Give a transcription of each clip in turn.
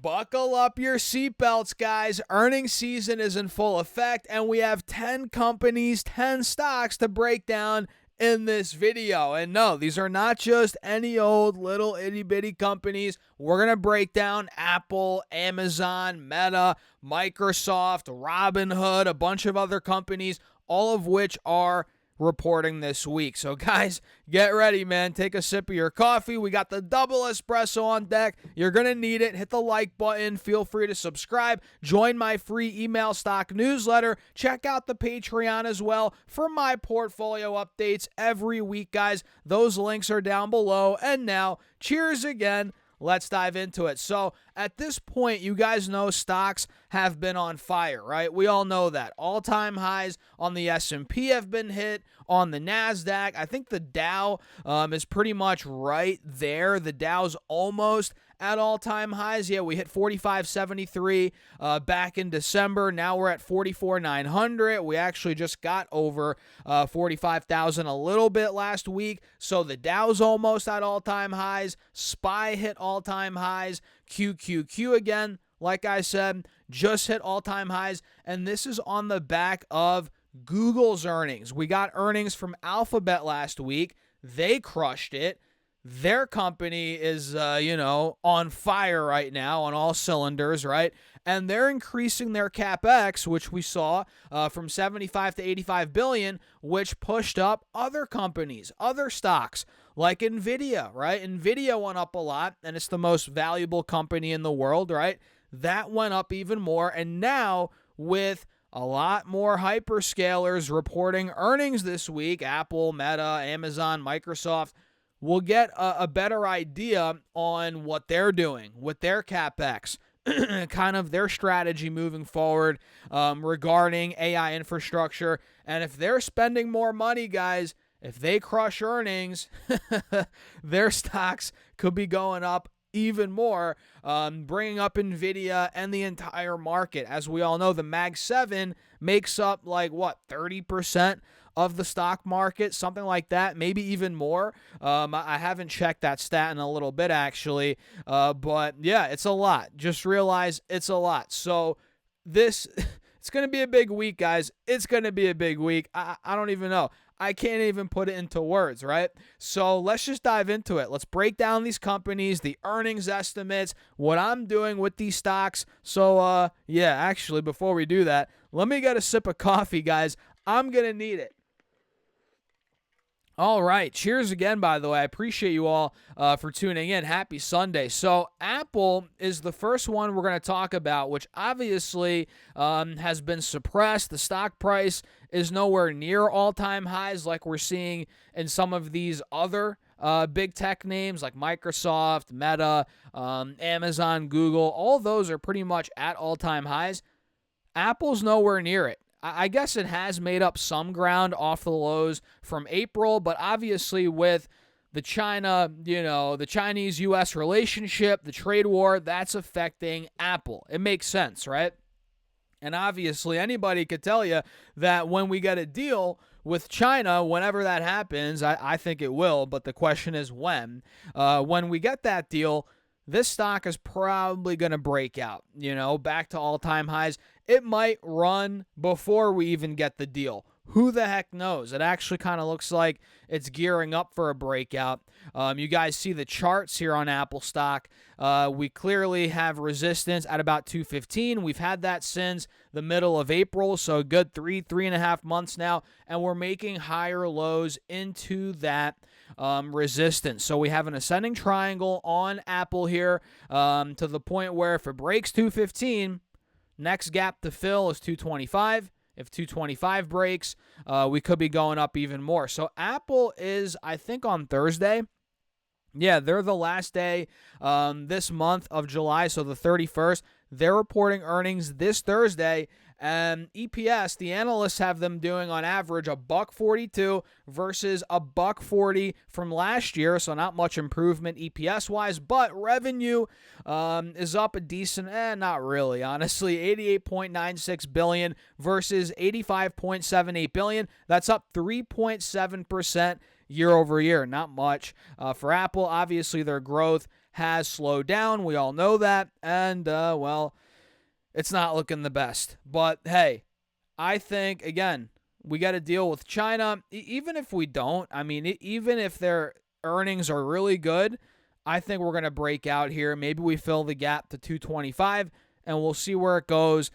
Buckle up your seatbelts, guys. Earnings season is in full effect, and we have 10 companies, 10 stocks to break down in this video. And no, these are not just any old little itty-bitty companies. We're going to break down Apple, Amazon, Meta, Microsoft, Robinhood, a bunch of other companies, all of which are reporting this week. So guys, get ready, man. Take a sip of your coffee. We got the double espresso on deck. You're going to need it. Hit the like button. Feel free to subscribe. Join my free email stock newsletter. Check out the Patreon as well for my portfolio updates every week, guys. Those links are down below. And now, cheers again. Let's dive into it. So at this point, you guys know stocks have been on fire, right? We all know that. All-time highs on the S&P have been hit, on the NASDAQ. I think the Dow is pretty much right there. The Dow's almost at all-time highs. Yeah, we hit 4573 back in December. Now we're at 44,900. We actually just got over 45,000 a little bit last week. So the Dow's almost at all-time highs. SPY hit all-time highs. QQQ again, like I said, just hit all-time highs. And this is on the back of Google's earnings. We got earnings from Alphabet last week. They crushed it. Their company is, on fire right now on all cylinders, right? And they're increasing their CapEx, which we saw from 75 to 85 billion, which pushed up other companies, other stocks like Nvidia, right? Nvidia went up a lot, and it's the most valuable company in the world, right? That went up even more. And now with a lot more hyperscalers reporting earnings this week, Apple, Meta, Amazon, Microsoft, we'll get a better idea on what they're doing with their CapEx, kind of their strategy moving forward regarding AI infrastructure. And if they're spending more money, guys, if they crush earnings, their stocks could be going up even more, bringing up Nvidia and the entire market. As we all know, the Mag 7 makes up 30% of the stock market, something like that, maybe even more. I haven't checked that stat in a little bit, actually, but yeah, it's a lot. Just realize it's a lot. So it's going to be a big week, guys. It's going to be a big week. I don't even know. I can't even put it into words, right? So let's just dive into it. Let's break down these companies, the earnings estimates, what I'm doing with these stocks. So, actually, before we do that, let me get a sip of coffee, guys. I'm going to need it. All right. Cheers again, by the way. I appreciate you all for tuning in. Happy Sunday. So Apple is the first one we're going to talk about, which obviously has been suppressed. The stock price is nowhere near all-time highs like we're seeing in some of these other big tech names like Microsoft, Meta, Amazon, Google. All those are pretty much at all-time highs. Apple's nowhere near it. I guess it has made up some ground off the lows from April, but obviously with the the Chinese-U.S. relationship, the trade war, that's affecting Apple. It makes sense, right? And obviously anybody could tell you that when we get a deal with China, whenever that happens, I think it will, but the question is when. When we get that deal, this stock is probably going to break out, back to all-time highs. It might run before we even get the deal. Who the heck knows? It actually kind of looks like it's gearing up for a breakout. You guys see the charts here on Apple stock. We clearly have resistance at about 215. We've had that since the middle of April, so a good 3.5 months now, and we're making higher lows into that resistance. So we have an ascending triangle on Apple here to the point where if it breaks 215, next gap to fill is 225. If 225 breaks, we could be going up even more. So Apple is, I think, on Thursday. Yeah, they're the last day this month of July, so the 31st. They're reporting earnings this Thursday. And EPS, the analysts have them doing on average $1.42 versus $1.40 from last year, so not much improvement EPS-wise, but revenue is up a decent, not really, honestly, $88.96 billion versus $85.78 billion. That's up 3.7% year over year, not much. For Apple, obviously their growth has slowed down. We all know that. And, well, it's not looking the best. But, hey, I think, again, we got to deal with China. Even if we don't, I mean, even if their earnings are really good, I think we're going to break out here. Maybe we fill the gap to 225, and we'll see where it goes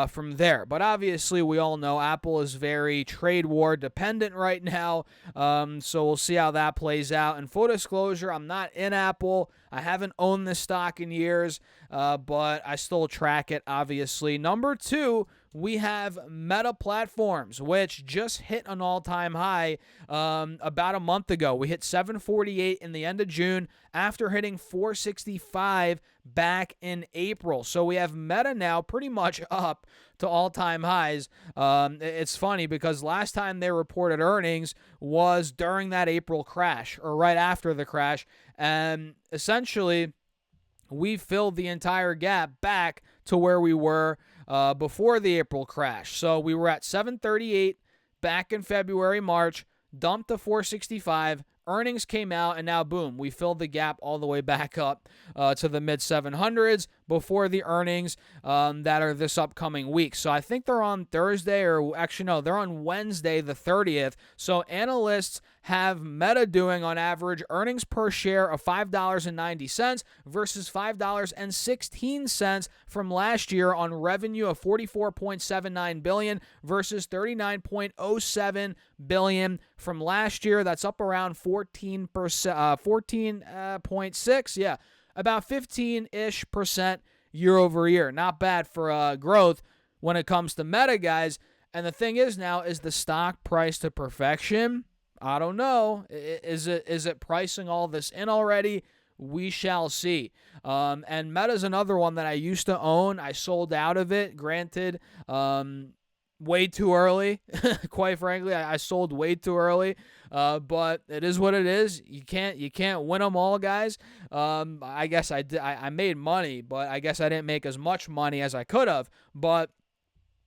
from there. But obviously, we all know Apple is very trade war dependent right now, so we'll see how that plays out. And full disclosure, I'm not in Apple. I haven't owned this stock in years, but I still track it, obviously. Number 2, we have Meta Platforms, which just hit an all-time high about a month ago. We hit 748 in the end of June after hitting 465 back in April. So we have Meta now pretty much up to all-time highs. It's funny because last time they reported earnings was during that April crash or right after the crash. And essentially, we filled the entire gap back to where we were before the April crash. So we were at 738 back in February, March, dumped to 465. Earnings came out, and now, boom, we filled the gap all the way back up to the mid-700s before the earnings that are this upcoming week. So I think they're on Thursday, or actually, no, they're on Wednesday, the 30th. So analysts have Meta doing, on average, earnings per share of $5.90 versus $5.16 from last year on revenue of $44.79 billion versus $39.07 billion from last year. That's up around 14%, 14.6, yeah, about 15-ish% year over year. Not bad for growth when it comes to Meta, guys. And the thing is now, is the stock priced to perfection? I don't know. Is it pricing all this in already? We shall see. And Meta's another one that I used to own. I sold out of it, granted, way too early. Quite frankly, I sold way too early. But it is what it is. You can't win them all, guys. I guess I made money, but I guess I didn't make as much money as I could have. But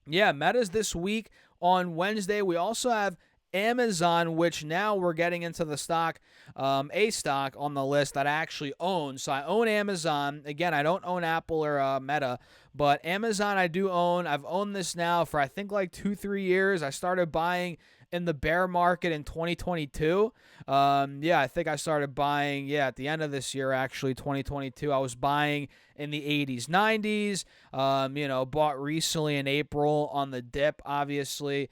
yeah, Meta's this week on Wednesday. We also have Amazon, which now we're getting into the stock, a stock on the list that I actually own. So I own Amazon. Again, I don't own Apple or Meta, but Amazon I do own. I've owned this now for I think like 2-3 years. I started buying in the bear market in 2022. I think I started buying, at the end of this year, actually, 2022. I was buying in the 80s, 90s, bought recently in April on the dip, obviously.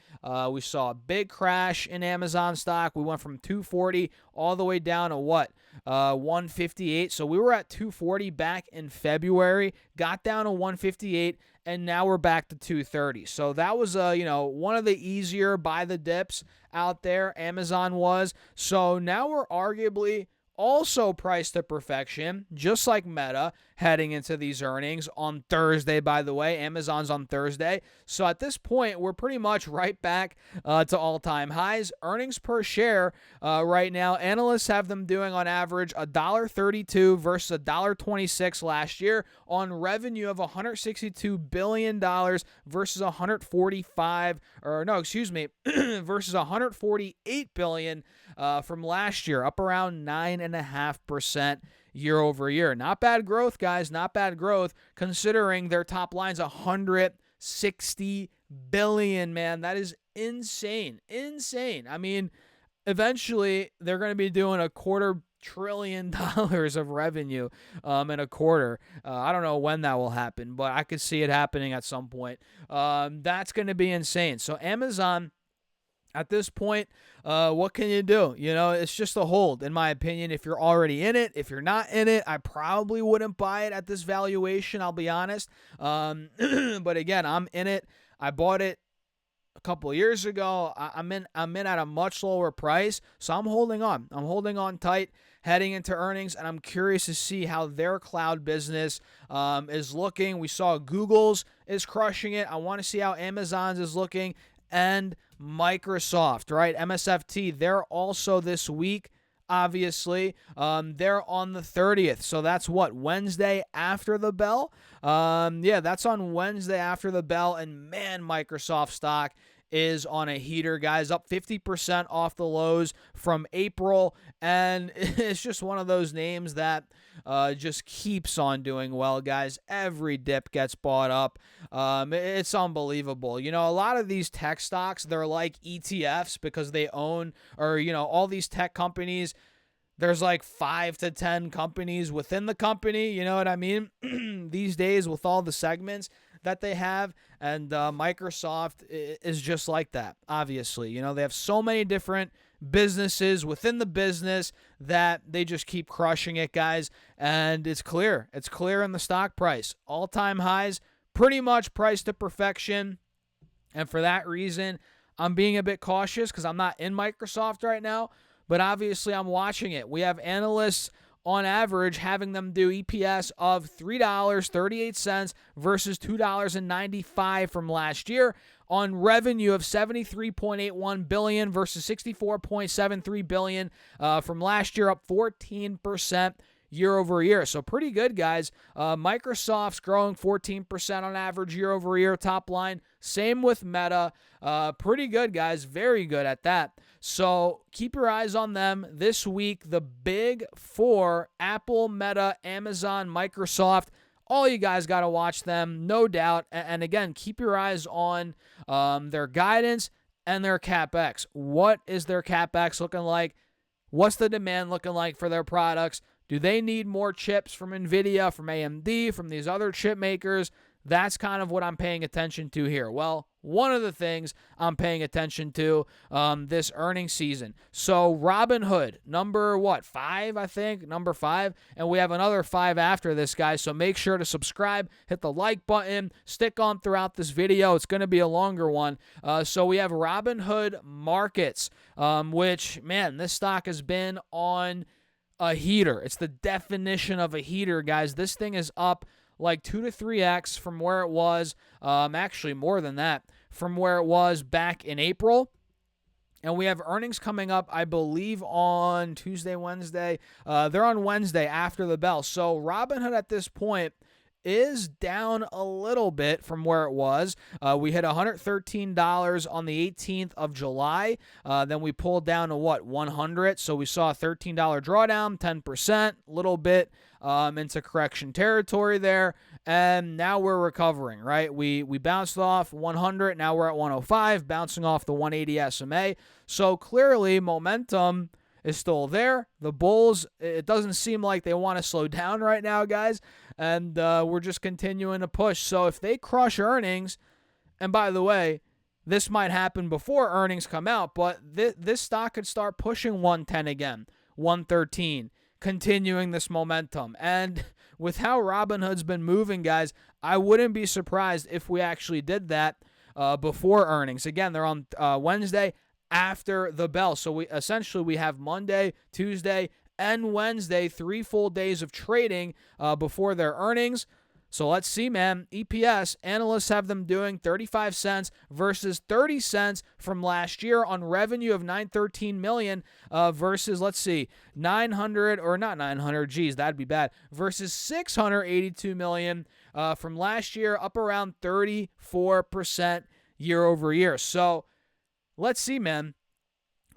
We saw a big crash in Amazon stock. We went from 240 all the way down to 158. So we were at 240 back in February, got down to 158, and now we're back to 230. So that was, one of the easier buy the dips out there. Amazon was. So now we're arguably also priced to perfection, just like Meta, heading into these earnings on Thursday, by the way. Amazon's on Thursday. So at this point, we're pretty much right back to all-time highs. Earnings per share right now, analysts have them doing on average $1.32 versus $1.26 last year on revenue of $162 billion versus versus $148 billion from last year, up around 9.5% year over year. Not bad growth, guys. Not bad growth considering their top line's $160 billion, man. That is insane. Insane. I mean, eventually they're going to be doing $250 billion of revenue in a quarter. I don't know when that will happen, but I could see it happening at some point. That's going to be insane. So Amazon, at this point, what can you do? It's just a hold, in my opinion, if you're already in it. If you're not in it, I probably wouldn't buy it at this valuation, I'll be honest. But again, I'm in it. I bought it a couple of years ago. I'm in at a much lower price, so I'm holding on. I'm holding on tight heading into earnings, and I'm curious to see how their cloud business is looking. We saw Google's is crushing it. I want to see how Amazon's is looking, and Microsoft, right? MSFT, they're also this week, obviously. They're on the 30th. So that's Wednesday after the bell? That's on Wednesday after the bell. And man, Microsoft stock is on a heater, guys, up 50% off the lows from April. And it's just one of those names that just keeps on doing well, guys. Every dip gets bought up. It's unbelievable. You know, a lot of these tech stocks, they're like ETFs because they own, or, you know, all these tech companies, there's like 5 to 10 companies within the company, you know what I mean? These days with all the segments that they have, and Microsoft is just like that, obviously. You know, they have so many different businesses within the business that they just keep crushing it, guys, and it's clear. It's clear in the stock price. All-time highs, pretty much priced to perfection, and for that reason, I'm being a bit cautious because I'm not in Microsoft right now. But obviously, I'm watching it. We have analysts on average having them do EPS of $3.38 versus $2.95 from last year, on revenue of $73.81 billion versus $64.73 billion from last year, up 14% year over year. So pretty good, guys. Microsoft's growing 14% on average year over year top line. Same with Meta. Pretty good, guys. Very good at that. So keep your eyes on them this week. The big four: Apple, Meta, Amazon, Microsoft. All you guys got to watch them, no doubt. And again, keep your eyes on their guidance and their CapEx. What is their CapEx looking like? What's the demand looking like for their products? Do they need more chips from NVIDIA, from AMD, from these other chip makers? That's kind of what I'm paying attention to here. Well, one of the things I'm paying attention to this earnings season. So Robinhood, number 5, I think, number 5. And we have another 5 after this, guys. So make sure to subscribe, hit the like button, stick on throughout this video. It's going to be a longer one. So we have Robinhood Markets, which, man, this stock has been on a heater. It's the definition of a heater, guys. This thing is up like 2 to 3x from where it was, actually more than that, from where it was back in April. And we have earnings coming up, I believe, on Tuesday, Wednesday. They're on Wednesday after the bell. So Robinhood at this point is down a little bit from where it was. We hit $113 on the 18th of July. Then we pulled down to $100. So we saw a $13 drawdown, 10%, little bit into correction territory there. And now we're recovering, right? We bounced off 100. Now we're at 105, bouncing off the 180 SMA. So clearly momentum is still there. The bulls, it doesn't seem like they want to slow down right now, guys. And we're just continuing to push. So if they crush earnings, and by the way, this might happen before earnings come out, but this stock could start pushing 110 again, 113, continuing this momentum. And with how Robinhood's been moving, guys, I wouldn't be surprised if we actually did that before earnings. Again, they're on Wednesday after the bell. So we have Monday, Tuesday, and Wednesday, 3 full days of trading before their earnings. So let's see, man. EPS, analysts have them doing 35 cents versus 30 cents from last year on revenue of $913 million versus, let's see, 900, or not 900, geez, that'd be bad, versus $682 million from last year, up around 34% year over year. So let's see, man.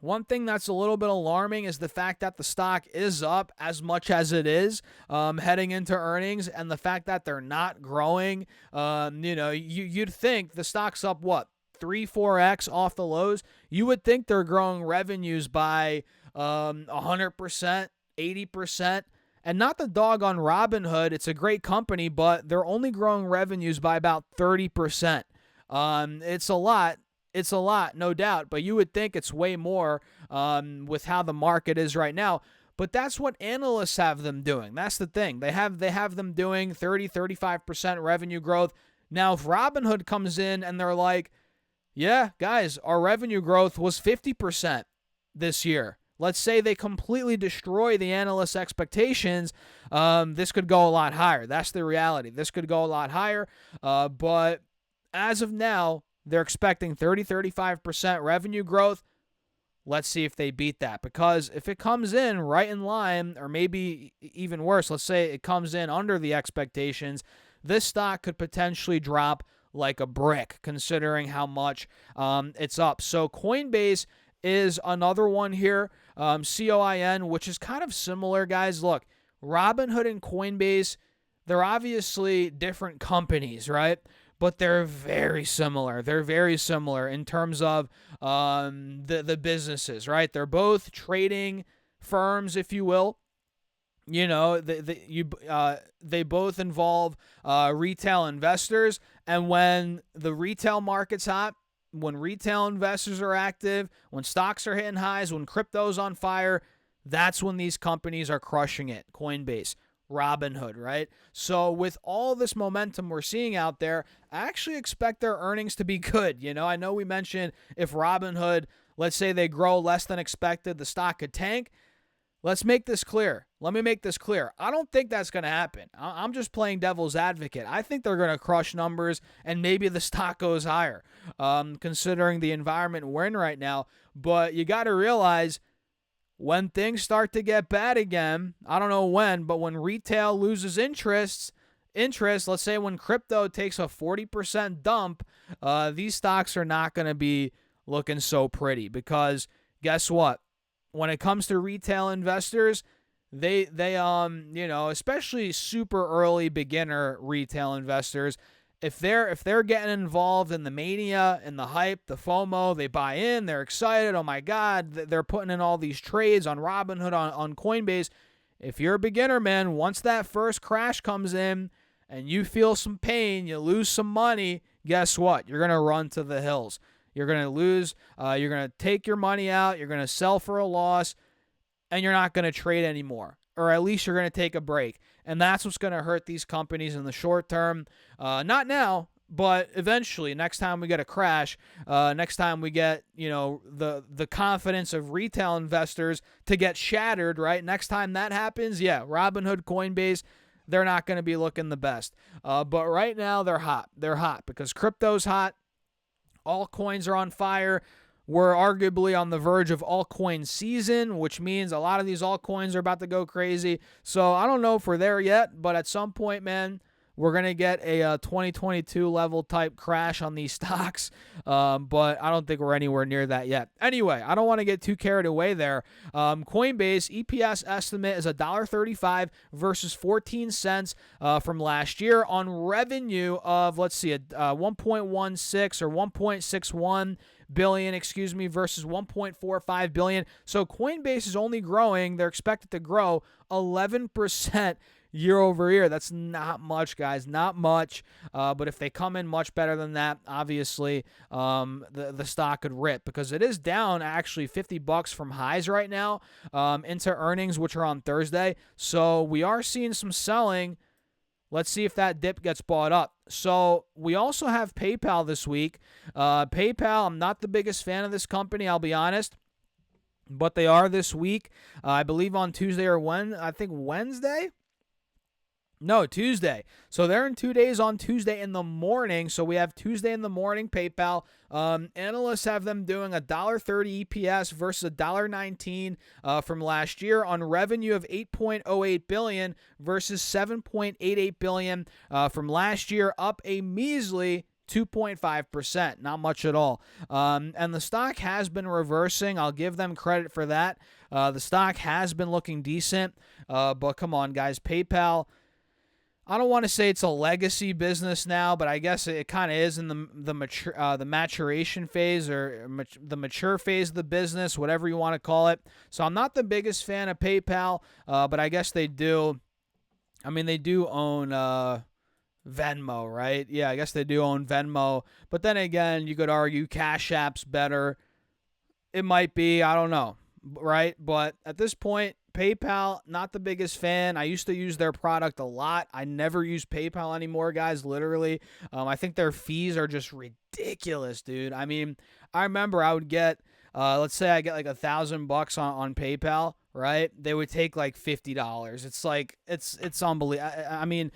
One thing that's a little bit alarming is the fact that the stock is up as much as it is heading into earnings, and the fact that they're not growing. You'd think the stock's up, 3-4x off the lows. You would think they're growing revenues by 100%, 80%. And not the dog on Robinhood. It's a great company, but they're only growing revenues by about 30%. It's a lot. It's a lot, no doubt, but you would think it's way more with how the market is right now. But that's what analysts have them doing. That's the thing. They have them doing 30-35% revenue growth. Now, if Robinhood comes in and they're like, yeah, guys, our revenue growth was 50% this year. Let's say they completely destroy the analysts' expectations. This could go a lot higher. That's the reality. This could go a lot higher. But as of now, they're expecting 30-35% revenue growth. Let's see if they beat that. Because if it comes in right in line, or maybe even worse, let's say it comes in under the expectations, this stock could potentially drop like a brick, considering how much it's up. So Coinbase is another one here, COIN, which is kind of similar, guys. Look, Robinhood and Coinbase, they're obviously different companies, right? But they're very similar. They're very similar in terms of the businesses, right? They're both trading firms, if you will. You know, they both involve retail investors, and when the retail market's hot, when retail investors are active, when stocks are hitting highs, when crypto's on fire, that's when these companies are crushing it. Coinbase, Robinhood, right? So with all this momentum we're seeing out there, I actually expect their earnings to be good. You know, I know we mentioned if Robinhood, let's say they grow less than expected, the stock could tank. Let's make this clear. Let me make this clear. I don't think that's going to happen. I'm just playing devil's advocate. I think they're going to crush numbers and maybe the stock goes higher, considering the environment we're in right now. But you got to realize when things start to get bad again, I don't know when, but when retail loses interest, let's say when crypto takes a 40% dump, these stocks are not going to be looking so pretty because guess what? When it comes to retail investors, they you know, especially super early beginner retail investors, if they're getting involved in the mania and the hype, the FOMO, they buy in, they're excited, oh my God, they're putting in all these trades on Robinhood, on Coinbase. If you're a beginner, man, once that first crash comes in and you feel some pain, you lose some money, guess what? You're going to run to the hills. You're going to lose. You're going to take your money out. You're going to sell for a loss, and you're not going to trade anymore. Or at least you're going to take a break. And that's what's going to hurt these companies in the short term. Not now, but eventually. Next time we get a crash, next time we get, you know, the confidence of retail investors to get shattered, right? Next time that happens, yeah, Robinhood, Coinbase, they're not going to be looking the best. But right now they're hot. They're hot because crypto's hot. Altcoins are on fire. We're arguably on the verge of altcoin season, which means a lot of these altcoins are about to go crazy. So I don't know if we're there yet, but at some point, man, we're going to get a 2022 level type crash on these stocks, but I don't think we're anywhere near that yet. Anyway, I don't want to get too carried away there. Coinbase EPS estimate is $1.35 versus 14 cents from last year on revenue of, let's see, 1.16 or 1.61 billion, versus 1.45 billion. So Coinbase is only growing. They're expected to grow 11% year over year. That's not much, guys, not much. But if they come in much better than that, obviously the stock could rip because it is down actually $50 from highs right now into earnings, which are on Thursday. So we are seeing some selling. Let's see if that dip gets bought up. So we also have PayPal this week. PayPal, I'm not the biggest fan of this company, I'll be honest. But they are this week. I believe on Tuesday or Wednesday. No, Tuesday. So they're in 2 days on Tuesday in the morning. So we have Tuesday in the morning PayPal. Analysts have them doing $1.30 EPS versus $1.19 from last year on revenue of $8.08 billion versus $7.88 billion from last year, up a measly 2.5%, not much at all. And the stock has been reversing. I'll give them credit for that. The stock has been looking decent, but come on, guys, PayPal. I don't want to say it's a legacy business now, but I guess it kind of is in the maturation phase or the mature phase of the business, whatever you want to call it. So I'm not the biggest fan of PayPal, but I guess they do. I mean, they do own Venmo, right? Yeah, I guess they do own Venmo. But then again, you could argue Cash App's better. It might be. I don't know, right? But at this point, PayPal, not the biggest fan. I used to use their product a lot. I never use PayPal anymore, guys, literally. I think their fees are just ridiculous, dude. I mean, I remember I would get, let's say I get like $1,000 on PayPal, right? They would take like $50. It's like, it's unbelievable. I mean,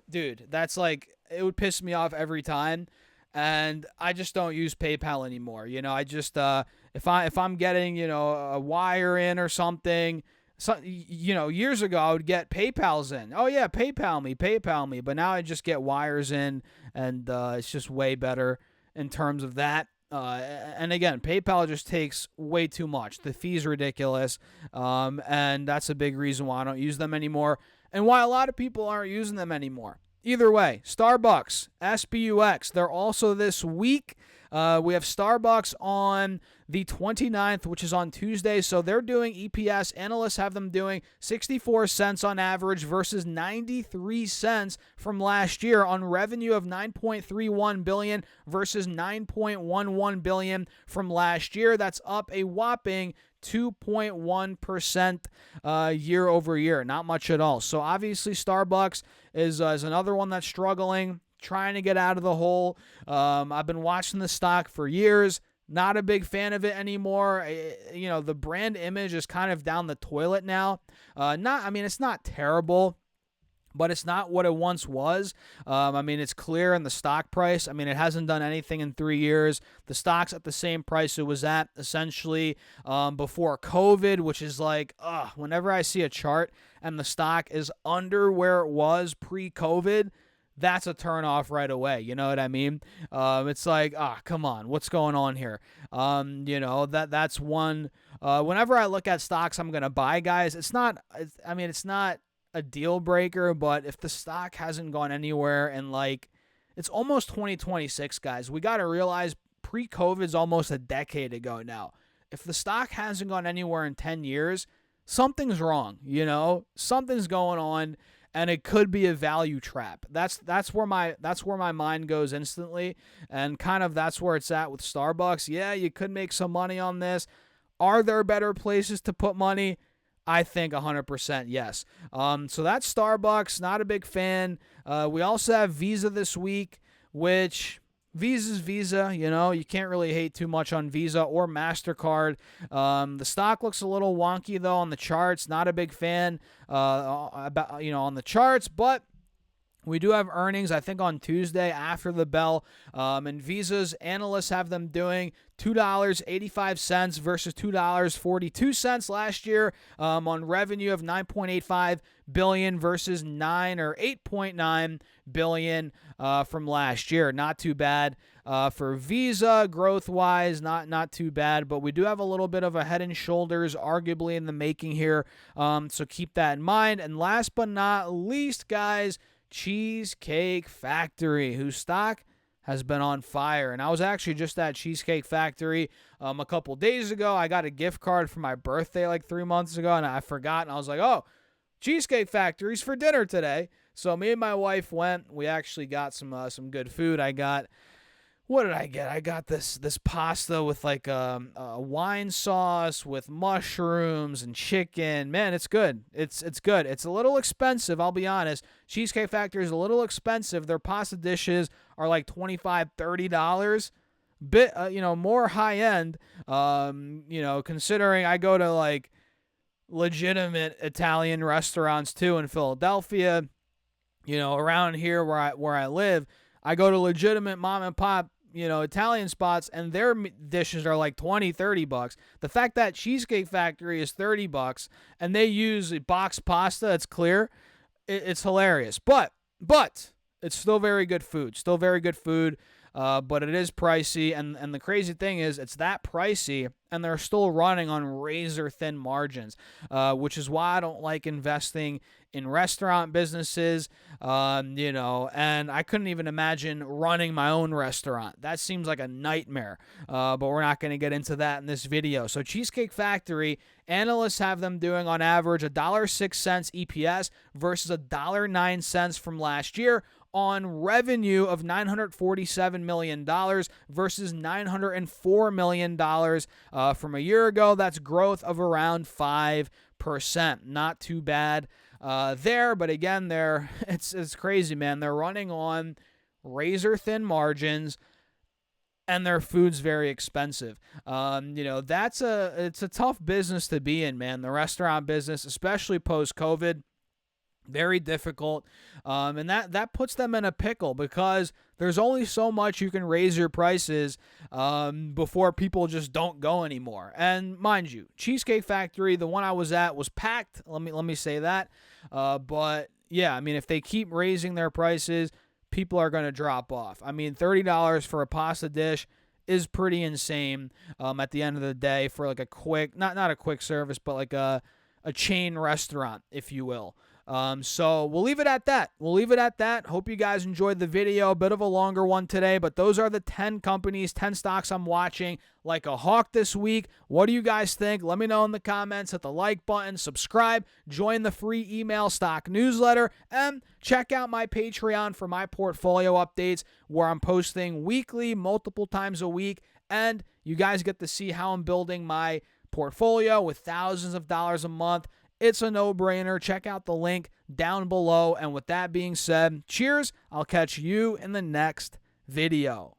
dude, that's like, it would piss me off every time. And I just don't use PayPal anymore. You know, I just, if I'm getting, you know, a wire in or something, So, years ago I would get PayPal's in. Oh yeah, PayPal me. But now I just get wires in, and it's just way better in terms of that. And again, PayPal just takes way too much. The fee's ridiculous, and that's a big reason why I don't use them anymore, and why a lot of people aren't using them anymore. Either way, Starbucks, SBUX, they're also this week. We have Starbucks on the 29th, which is on Tuesday. So they're doing EPS. Analysts have them doing 64 cents on average versus 93 cents from last year on revenue of $9.31 billion versus $9.11 billion from last year. That's up a whopping 2.1% year over year. Not much at all. So obviously Starbucks is another one that's struggling, trying to get out of the hole. I've been watching the stock for years. Not a big fan of it anymore. The brand image is kind of down the toilet now. It's not terrible, but it's not what it once was. It's clear in the stock price. It hasn't done anything in 3 years. The stock's at the same price it was at essentially before COVID, which is like, whenever I see a chart and the stock is under where it was pre-COVID, that's a turnoff right away. You know what I mean? It's like, come on, what's going on here? That's one. Whenever I look at stocks I'm going to buy, guys, it's not a deal breaker, but if the stock hasn't gone anywhere and it's almost 2026, guys, we got to realize pre-COVID is almost a decade ago now. If the stock hasn't gone anywhere in 10 years, something's wrong, something's going on. And it could be a value trap. That's where my mind goes instantly, and kind of that's where it's at with Starbucks. Yeah, you could make some money on this. Are there better places to put money? I think 100% yes. So that's Starbucks. Not a big fan. We also have Visa this week, which Visa's Visa, you can't really hate too much on Visa or MasterCard. The stock looks a little wonky, though, on the charts. Not a big fan on the charts, but we do have earnings, I think, on Tuesday after the bell. And Visa's analysts have them doing $2.85 versus $2.42 last year on revenue of $9.85 billion versus $8.9 billion from last year. Not too bad for Visa growth-wise, not too bad, but we do have a little bit of a head and shoulders arguably in the making here, so keep that in mind. And last but not least, guys, Cheesecake Factory, whose stock has been on fire. And I was actually just at Cheesecake Factory a couple days ago. I got a gift card for my birthday like 3 months ago, and I forgot. And I was like, oh, Cheesecake Factory's for dinner today. So me and my wife went. We actually got some good food. What did I get? I got this pasta with like a wine sauce with mushrooms and chicken. Man, it's good. It's good. It's a little expensive, I'll be honest. Cheesecake Factory is a little expensive. Their pasta dishes are like $25, $30. Bit more high end. Considering I go to like legitimate Italian restaurants too in Philadelphia. Around here where I live, I go to legitimate mom and pop Italian spots, and their dishes are like $20-$30. The fact that Cheesecake Factory is $30 and they use a box pasta that's clear, it's hilarious. But it's still very good food. But it is pricey, and the crazy thing is it's that pricey, and they're still running on razor-thin margins, which is why I don't like investing in restaurant businesses, and I couldn't even imagine running my own restaurant. That seems like a nightmare, but we're not going to get into that in this video. So Cheesecake Factory, analysts have them doing on average $1.06 EPS versus $1.09 from last year, on revenue of $947 million versus $904 million from a year ago. That's growth of around 5%. Not too bad there, but again, it's crazy, man. They're running on razor-thin margins, and their food's very expensive. It's a tough business to be in, man. The restaurant business, especially post-COVID. Very difficult. And that puts them in a pickle because there's only so much you can raise your prices before people just don't go anymore. And mind you, Cheesecake Factory, the one I was at, was packed. Let me say that. But yeah, I mean, if they keep raising their prices, people are going to drop off. I mean, $30 for a pasta dish is pretty insane at the end of the day for like a quick, not a quick service, but like a chain restaurant, if you will. So we'll leave it at that. Hope you guys enjoyed the video. A bit of a longer one today, but those are the 10 companies, 10 stocks I'm watching like a hawk this week. What do you guys think? Let me know in the comments. Hit the like button, subscribe, join the free email stock newsletter, and check out my Patreon for my portfolio updates where I'm posting weekly, multiple times a week, and you guys get to see how I'm building my portfolio with thousands of dollars a month. It's a no-brainer. Check out the link down below. And with that being said, cheers. I'll catch you in the next video.